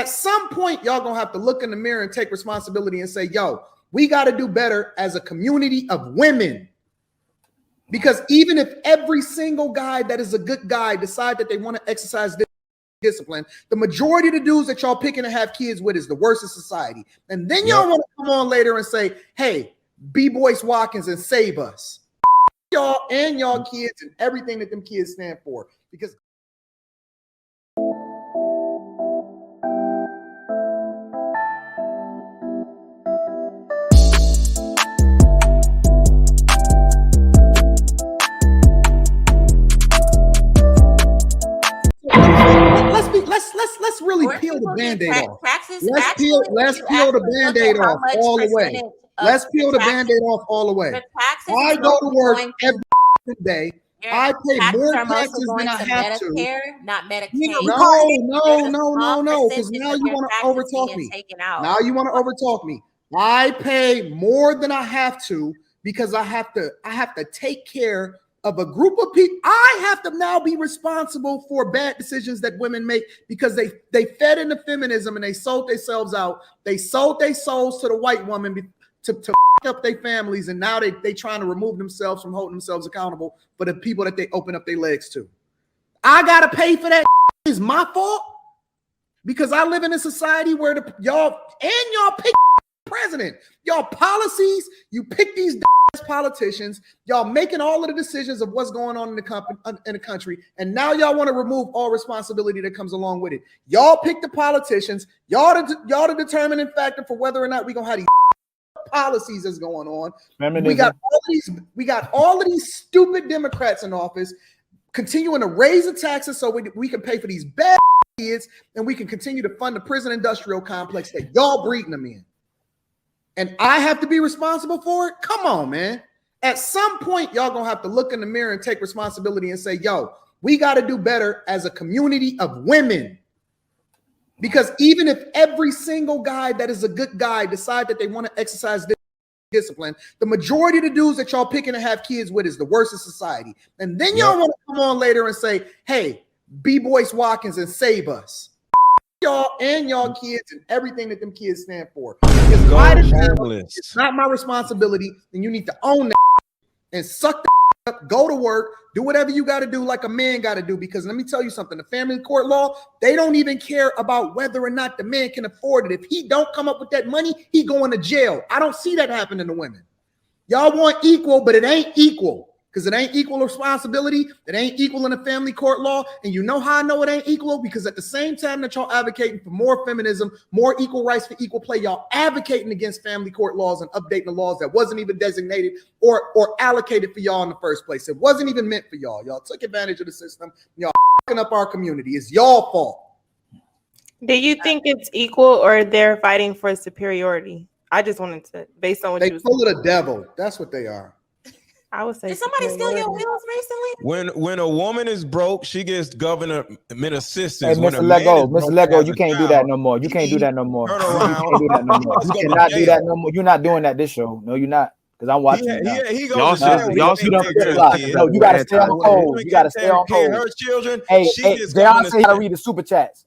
At some point, y'all gonna have to look in the mirror and take responsibility and say, yo, we got to do better as a community of women. Because even if every single guy that is a good guy decide that they want to exercise this discipline, the majority of the dudes that y'all picking to have kids with is the worst of society. And then y'all want to come on later and say, hey, be Boyce Watkins and save us. Y'all and y'all kids and everything that them kids stand for. Because let's really peel the Band-Aid off. Let's peel the Band-Aid off all the way. Let's peel the Band-Aid off all the way. I go to work every day. I pay more taxes than I have to. Not Medicaid. No. Because now you want to overtalk me. Now you want to overtalk me. I pay more than I have to because I have to take care of a group of people. I have to now be responsible for bad decisions that women make because they fed into feminism and they sold themselves out. They sold their souls to the white woman to up their families, and now they trying to remove themselves from holding themselves accountable for the people that they open up their legs to. I gotta pay for that. Is my fault because I live in a society where y'all pick president. Y'all policies, you pick these politicians, y'all making all of the decisions of what's going on in the country, and now y'all want to remove all responsibility that comes along with it. Y'all pick the politicians, y'all the determining factor for whether or not we gonna have these policies that's going on. We got all of these stupid Democrats in office continuing to raise the taxes so we can pay for these bad kids, and we can continue to fund the prison industrial complex that y'all breeding them in. And I have to be responsible for it? Come on, man. At some point, y'all gonna have to look in the mirror and take responsibility and say, yo, we got to do better as a community of women. Because even if every single guy that is a good guy decide that they want to exercise this discipline, the majority of the dudes that y'all picking to have kids with is the worst of society. And then y'all want to come on later and say, hey, be Boyce Watkins and save us. Y'all and y'all kids and everything that them kids stand for. It's not my responsibility, then you need to own that and suck the up, go to work, do whatever you got to do like a man got to do. Because let me tell you something, the family court law, they don't even care about whether or not the man can afford it. If he don't come up with that money, he going to jail. I don't see that happening to women. Y'all want equal, but it ain't equal. Because it ain't equal responsibility. It ain't equal in the family court law. And you know how I know it ain't equal? Because at the same time that y'all advocating for more feminism, more equal rights for equal play, y'all advocating against family court laws and updating the laws that wasn't even designated or allocated for y'all in the first place. It wasn't even meant for y'all. Y'all took advantage of the system. Y'all fucking up our community. It's y'all fault. Do you think it's equal or they're fighting for superiority? I just wanted to, based on what you full of the devil. That's what they are. I would say. Did somebody steal your wheels recently? When a woman is broke, she gets government assistance. Hey, Mr. Lego, you can't do that no more. You can't do that no more. You can't do that no more. You cannot do that no more. You're not doing that this show. No, you're not. Because I'm watching. Y'all should No, you gotta stay on hold. You gotta stay on hold. Her children. Hey, Beyonce gotta read the super chats.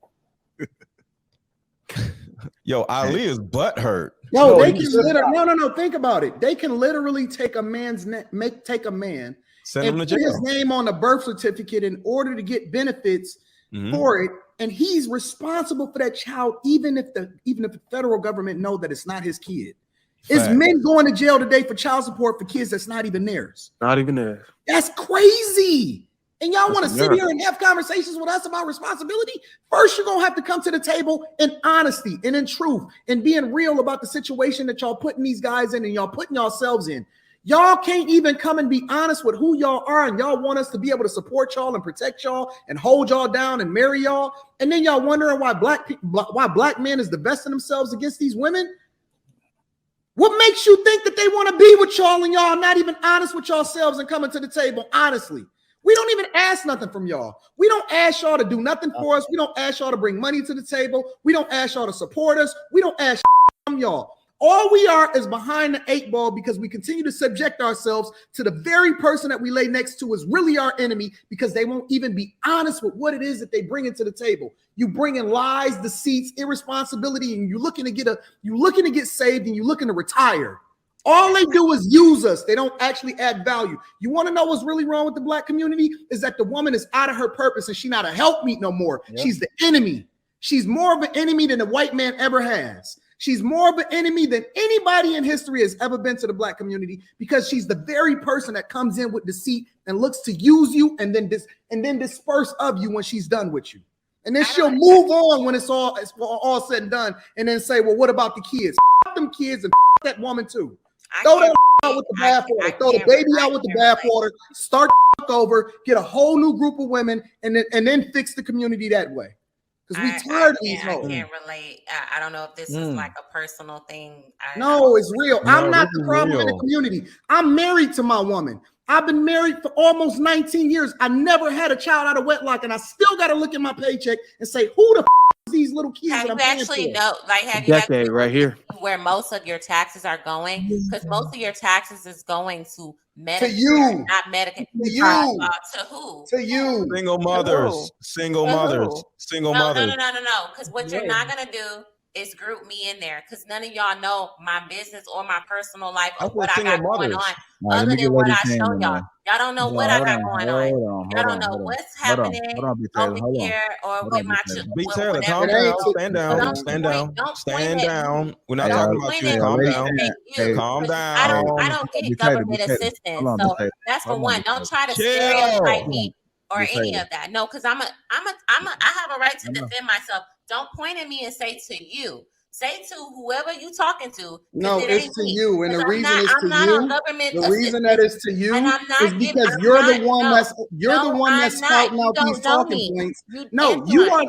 Yo, Ali is butthurt. No, they can literally think about it. They can literally take a man's take a man send and him to put jail. his name on the birth certificate in order to get benefits for it, and he's responsible for that child, even if the federal government know that it's not his kid. It's men going to jail today for child support for kids that's not even theirs. Not even theirs. That's crazy. And y'all want to sit here and have conversations with us about responsibility? First, you're going to have to come to the table in honesty and in truth and being real about the situation that y'all putting these guys in and y'all putting yourselves in. Y'all can't even come and be honest with who y'all are, and y'all want us to be able to support y'all and protect y'all and hold y'all down and marry y'all. And then y'all wondering why black men is divesting themselves against these women. What makes you think that they want to be with y'all and y'all not even honest with yourselves and coming to the table honestly? We don't even ask nothing from y'all. We don't ask y'all to do nothing for us. We don't ask y'all to bring money to the table. We don't ask y'all to support us. We don't ask from y'all. All we are is behind the 8 ball because we continue to subject ourselves to the very person that we lay next to is really our enemy because they won't even be honest with what it is that they bring into the table. You bring in lies, deceits, irresponsibility, and you're looking to get saved and you're looking to retire. All they do is use us. They don't actually add value. You want to know what's really wrong with the Black community? Is that the woman is out of her purpose and she's not a helpmeet no more. Yep. She's the enemy. She's more of an enemy than the white man ever has. She's more of an enemy than anybody in history has ever been to the Black community because she's the very person that comes in with deceit and looks to use you and then disperse of you when she's done with you. And then she'll move on when it's all said and done and then say, well, what about the kids? F them kids and f that woman too. Throw that out with the bathwater. Throw the baby out with the bathwater. Start over. Get a whole new group of women, and then fix the community that way. Because we tired of these hoes. I can't relate. I don't know if this is like a personal thing. No, it's real. I'm not the problem in the community. I'm married to my woman. I've been married for almost 19 years. I never had a child out of wedlock, and I still got to look at my paycheck and say, who the f is these little kids? Have that you I'm actually know? Like, have you actually right here where most of your taxes are going? Because most of your taxes is going to Medicare, to you, not Medicaid. To you, to who? To you, single mothers, single mothers. No. Because what you're not gonna do is group me in there because none of y'all know my business or my personal life or what I got going on other than what I show y'all. Y'all don't know what I got going on. Y'all don't know what's happening over here or with my children. Stand down. We're not talking about you. Calm down. I don't get government assistance. So that's for one. Don't try to stereotype me or any of that. No, because I have a right to defend myself. Don't point at me and say to you. Say to whoever you talking to. No, it's to you. And the reason is to you. The reason that is to you is because you're the one that's spouting out these talking points. No, you are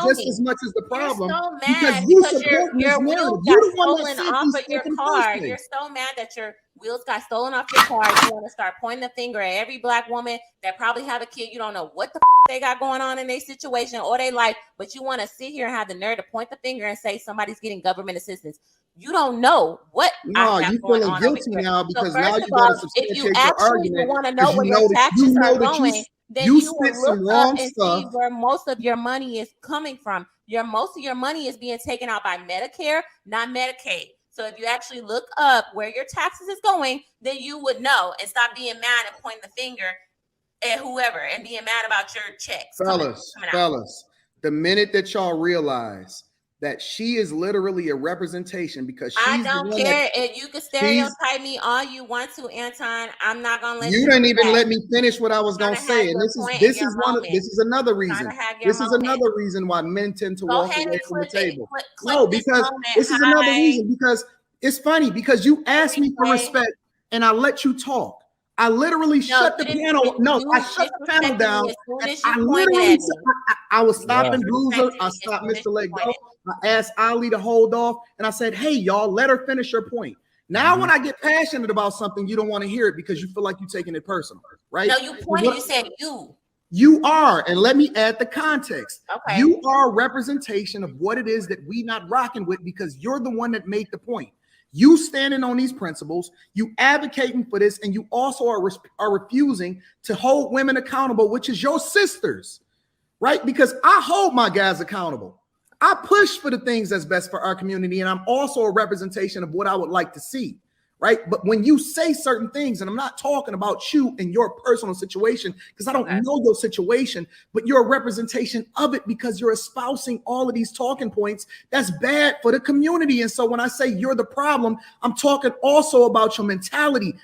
just as much as the problem because you support this narrative. You're the one that off of your car. You're so mad that your wheels got stolen off your car. You want to start pointing the finger at every Black woman that probably have a kid. You don't know what the they got going on in their situation or their life, but you want to sit here and have the nerve to point the finger and say somebody's getting government assistance. You don't know what. No, you feeling guilty now because now you got to substantiate your argument. If you want to know where your taxes are going, then you spent some wrong stuff. Where most of your money is coming from. Most of your money is being taken out by Medicare, not Medicaid. So if you actually look up where your taxes is going, then you would know and stop being mad and pointing the finger at whoever and being mad about your checks. Fellas, the minute that y'all realize that she is literally a representation because she's I don't care if you can stereotype me all you want to, Anton. I'm not gonna let you didn't even let me finish what I was gonna say. And this is another reason. This is another reason why men tend to walk away from the table. No, because this is another reason. Because it's funny because you asked me for respect and I let you talk. I literally shut the panel. I shut the panel down. I was stopping Bruiser. I stopped Mr. Let Go. I asked Ali to hold off, and I said, "Hey, y'all, let her finish her point." Now, when I get passionate about something, you don't want to hear it because you feel like you're taking it personal, right? No, you pointed. You said you. You are, and let me add the context. Okay. You are a representation of what it is that we not rocking with because you're the one that made the point. You standing on these principles, you advocating for this, and you also are refusing to hold women accountable, which is your sisters, right? Because I hold my guys accountable. I push for the things that's best for our community, and I'm also a representation of what I would like to see, right? But when you say certain things, and I'm not talking about you and your personal situation, because I don't know your situation, but you're a representation of it because you're espousing all of these talking points. That's bad for the community. And so when I say you're the problem, I'm talking also about your mentality.